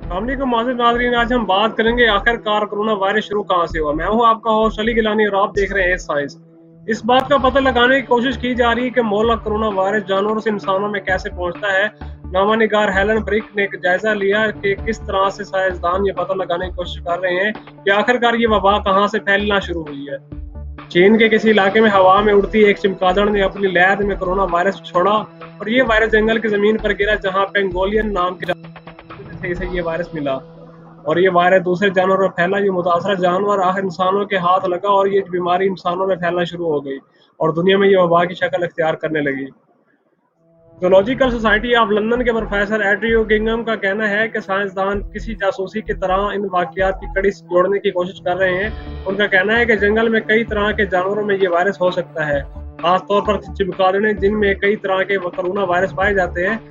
Family को माजिद नाज़रीन, आज हम बात करेंगे आखिरकार कोरोना वायरस शुरू कहाँ से हुआ। मैं हूँ आपका होस्ट अली गिलानी और आप देख रहे हैं साइंस। इस बात का पता लगाने की कोशिश की जा रही है कि मौला कोरोना वायरस जानवरों से इंसानों में कैसे पहुंचता है। नामानिगार हेलन ब्रिक ने एक जायजा लिया कि किस तरह से साइंसदान ये पता लगाने की कोशिश कर रहे हैं कि आखिरकार ये वबा कहाँ से फैलना शुरू हुई है। चीन के किसी इलाके में हवा में उड़ती एक चमगादड़ ने अपनी लैब में कोरोना वायरस छोड़ा और ये वायरस जंगल की जमीन पर गिरा, जहां पेंगोलियन नाम के से इसे ये वायरस मिला और ये वायरस दूसरे जानवरों में फैला। ये मुतासरा जानवर आखिर इंसानों के हाथ लगा और ये बीमारी इंसानों में फैलना शुरू हो गई और दुनिया में ये वबा की शक्ल इख्तियार करने लगी। जूलॉजिकल सोसाइटी ऑफ लंदन के प्रोफेसर एड्रियो गिंगम का कहना है कि साइंसदान किसी जासूसी की तरह इन वाकयात की कड़ी जोड़ने की कोशिश कर रहे हैं। उनका कहना है कि जंगल में कई तरह के जानवरों में ये वायरस हो सकता है, खासतौर पर चमगादड़ें जिनमें कई तरह के कोरोना वायरस पाए जाते हैं।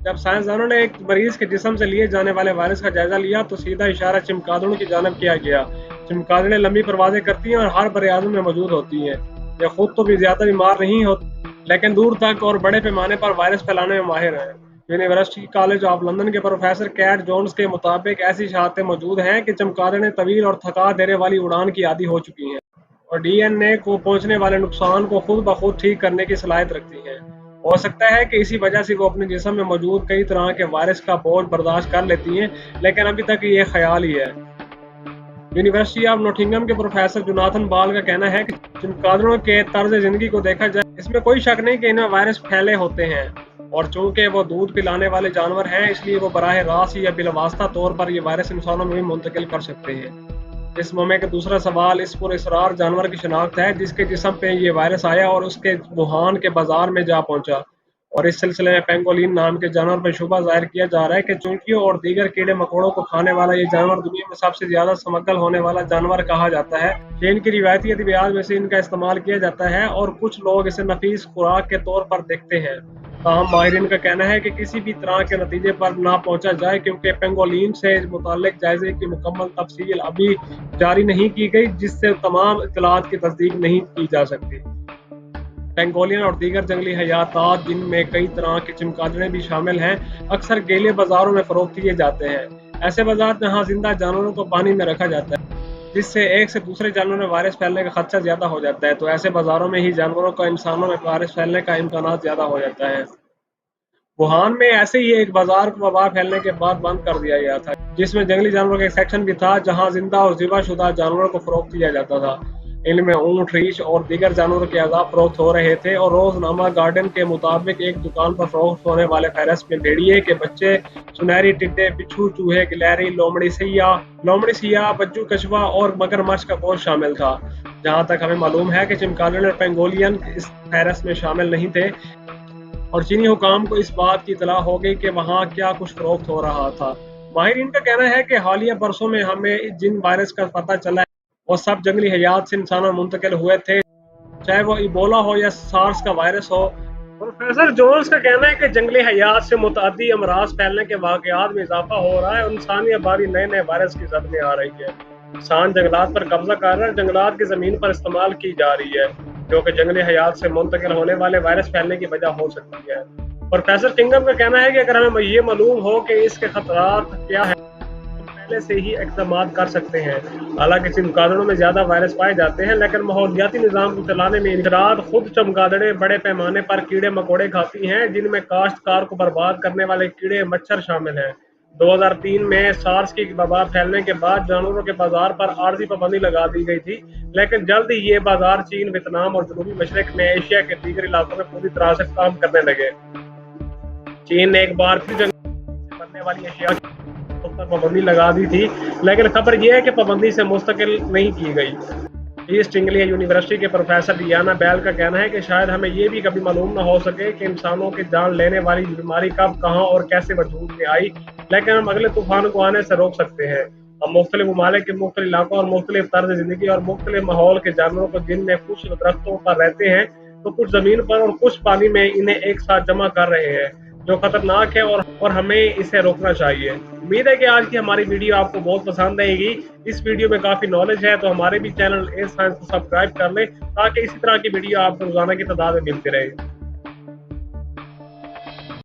जब साइंसदानों ने एक मरीज के जिस्म से लिए जाने वाले वायरस का जायजा लिया तो सीधा इशारा चमगादड़ों की जानब किया गया। चमगादड़ें लंबी परवाजें करती हैं और हर बरे-आज़म में मौजूद होती हैं। ये खुद तो भी ज्यादा बीमार नहीं होती लेकिन दूर तक और बड़े पैमाने पर वायरस फैलाने में माहिर हैं। यूनिवर्सिटी कॉलेज ऑफ लंदन के प्रोफेसर कैट जोन्स के मुताबिक ऐसी इशारतें मौजूद हैं कि चमगादड़ें तवील और थका देने वाली उड़ान की आदी हो चुकी हैं और डीएनए को पहुंचने वाले नुकसान को खुद ब खुद ठीक करने की सलाहियत रखती हैं। हो सकता है कि इसी वजह से वो अपने जिस्म में मौजूद कई तरह के वायरस का बोझ बर्दाश्त कर लेती हैं, लेकिन अभी तक ये ख्याल ही है। यूनिवर्सिटी ऑफ नोटिंगम के प्रोफेसर जोनाथन बॉल का कहना है कि चमगादड़ों के तर्ज जिंदगी को देखा जाए, इसमें कोई शक नहीं कि इनमें वायरस फैले होते हैं और चूंकि वो दूध पिलाने वाले जानवर हैं, इसलिए वो बराह रास्त या बिलवास्ता तौर पर ये वायरस इंसानों में भी मुंतकिल कर सकते हैं। इस मामले का दूसरा सवाल इस पुरअसरार जानवर की शिनाख्त है जिसके जिस्म पे ये वायरस आया और उसके वुहान के बाजार में जा पहुंचा। और इस सिलसिले में पेंगोलिन नाम के जानवर पर शुबा जाहिर किया जा रहा है कि चूंटियों और दीगर कीड़े मकोड़ों को खाने वाला ये जानवर दुनिया में सबसे ज्यादा स्मगल होने वाला जानवर कहा जाता है। चीन की रिवायती अद्वियात में से इनका इस्तेमाल किया जाता है और कुछ लोग इसे नफीस खुराक के तौर पर देखते हैं। ताहम माहिरीन का कहना है कि किसी भी तरह के नतीजे पर ना पहुंचा जाए क्योंकि पेंगोलिन से मुताल्लिक जायजे की मुकम्मल तफसील अभी जारी नहीं की गई, जिससे तमाम इत्तलात की तस्दीक नहीं की जा सकती। पेंगोलिन और दीगर जंगली हयातात जिनमें कई तरह के चमगादड़ें भी शामिल हैं, अक्सर गेले बाजारों में फरोख्त किए जाते हैं। ऐसे बाजार जहां जिंदा जानवरों को पानी में रखा जाता है जिससे एक से दूसरे जानवरों में वायरस फैलने का खदशा ज्यादा हो जाता है, तो ऐसे बाजारों में ही जानवरों का इंसानों में वायरस फैलने का इम्कान ज्यादा हो जाता है। वुहान में ऐसे ही एक बाजार को वबा फैलने के बाद बंद कर दिया गया था जिसमें जंगली जानवरों का एक सेक्शन भी था जहां जिंदा और ज़िबा-शुदा जानवरों को फरोख्त किया जाता था। इनमें ऊंट, रीछ और दीगर जानवरों के अज़ा फरोख्त हो रहे थे और रोजनामा गार्डन के मुताबिक एक दुकान पर फरोख्त होने वाले फेरस में भेड़िए के बच्चे, सुनहरी टिड्डे, बिच्छू, चूहे, गिलहरी, लोमड़ी सियाह, बज्जू, कछुआ और मगरमच्छ का गोश्त शामिल था। जहां तक हमें मालूम है कि चमगादड़ और पेंगोलियन इस फेरस में शामिल नहीं थे और चीनी हुकाम को इस बात की इतला हो गई कि वहाँ क्या कुछ फरोख्त हो रहा था। माहिरीन का कहना है कि हालिया बरसों में हमें जिन वायरस का पता चला है वो सब जंगली हयात से इंसानों में मुंतकिल हुए थे, चाहे वो इबोला हो या सार्स का वायरस हो। प्रोफेसर जोन्स का कहना है कि जंगली हयात से मुतादी अमराज फैलने के वाकयात में इजाफा हो रहा है और इंसानी आबादी नए नए वायरस की जद में आ रही है। इंसान जंगलात पर कब्जा कर रहा है, जंगलात की जमीन पर इस्तेमाल की जा रही है जो कि जंगली हयात से मुंतकिल होने वाले वायरस फैलने की वजह हो सकती है। प्रोफेसर किंगम का कहना है कि अगर हमें ये मालूम हो कि इसके खतरात क्या है तो पहले से ही इक़दाम कर सकते हैं। हालांकि चमगादड़ों में ज्यादा वायरस पाए जाते हैं लेकिन माहौलियाती निज़ाम को चलाने में इनफराद खुद चमगादड़ें बड़े पैमाने पर कीड़े मकोड़े खाती हैं जिनमें काश्तकार को बर्बाद करने वाले कीड़े मच्छर शामिल हैं। 2003 में सार्स की वबा फैलने के बाद जानवरों के बाजार पर आर्जी पाबंदी लगा दी गई थी, लेकिन जल्द ही ये बाजार चीन, वियतनाम और जनूबी मशरक में एशिया के दीगर इलाकों में पूरी तरह से काम करने लगे। चीन ने एक बार फिर बनने वाली एशिया पर पाबंदी लगा दी थी, लेकिन खबर यह है कि पाबंदी से मुस्तकिल नहीं की गई। ईस्ट इंग्लिया यूनिवर्सिटी के प्रोफेसर डियाना बेल का कहना है कि शायद हमें ये भी कभी मालूम न हो सके कि इंसानों की जान लेने वाली बीमारी कब, कहाँ और कैसे वजूद में आई, लेकिन हम अगले तूफान को आने से रोक सकते हैं। हम मुख्तलिफ ममालिक के मुख्तलिफ इलाकों और मुख्तलिफ तर्ज जिंदगी और मुख्तलिफ माहौल के जानवरों को जिनमें कुछ दरख्तों पर रहते हैं तो कुछ जमीन पर और कुछ पानी में इन्हें एक साथ जमा कर रहे हैं जो खतरनाक है और हमें इसे रोकना चाहिए। उम्मीद है कि आज की हमारी वीडियो आपको बहुत पसंद आएगी। इस वीडियो में काफी नॉलेज है तो हमारे भी चैनल ए साइंस को सब्सक्राइब कर लें ताकि इसी तरह की वीडियो आपको रोजाना की तादाद में मिलती रहे।